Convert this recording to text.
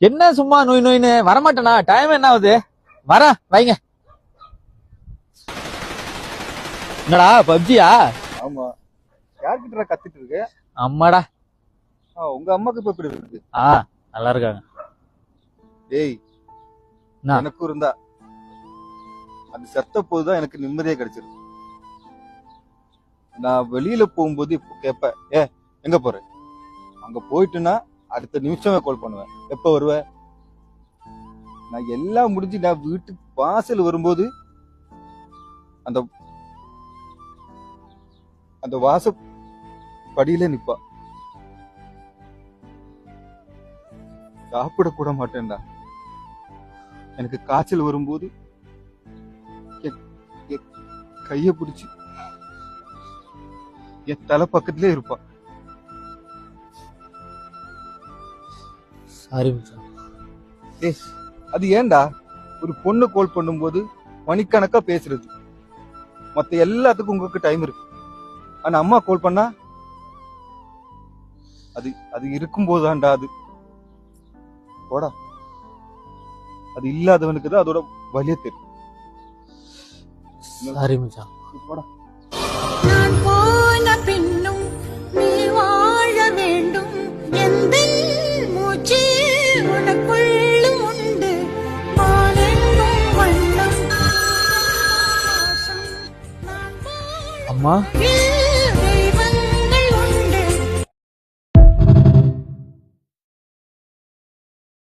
என்ன சும்மா நோய் நோயின்னு வரமாட்டேனா? டைம் என்ன ஆகுது? வர வைங்க. என்னடா பப்ஜியா? ஆமா. யார்கிட்ட கத்திட்டு இருக்கு? அம்மாடா. உங்க அம்மாக்கு இப்ப எப்படி இருக்கு? நல்லா இருக்காங்க. டேய், எனக்கு இருந்தா அது செத்த போதுதான் எனக்கு நிம்மதியே கிடைச்சிருக்கு. நான் வெளியில போகும்போது இப்போ கேட்பேன், எங்க போற? அங்க போயிட்டுனா அடுத்த நிமிஷமே கால் பண்ணுவேன். எப்ப வருவ? நான் எல்லாம் முடிஞ்சு நான் வீட்டுக்கு வாசல் வரும்போது அந்த அந்த வாச படியில நிப்பா. சாப்பிட கூட மாட்டேன்டா. எனக்கு காய்ச்சல் வரும்போது கைய பிடிச்சு என் தலை பக்கத்திலே இருப்பா. சாரி. அது ஏன்டா ஒரு பொண்ணு கால் பண்ணும்போது மணிக்கணக்கா பேசுறது, மத்த எல்லாத்துக்கும் உங்களுக்கு டைம் இருக்கு. ஆனா அம்மா கால் பண்ணா அது அது இருக்கும் போதுதான்டா. அது போடா, அது இல்லாதவனுக்கு தான் அதோட வலிய தெரியும். சாரி மச்சான். போடா. நான் போன பின்னும் நீ வாழ வேண்டும். எந்த மூச்சு உனக்குள்ளும் உண்டு. பாலெங்கும் வண்ணம். அம்மா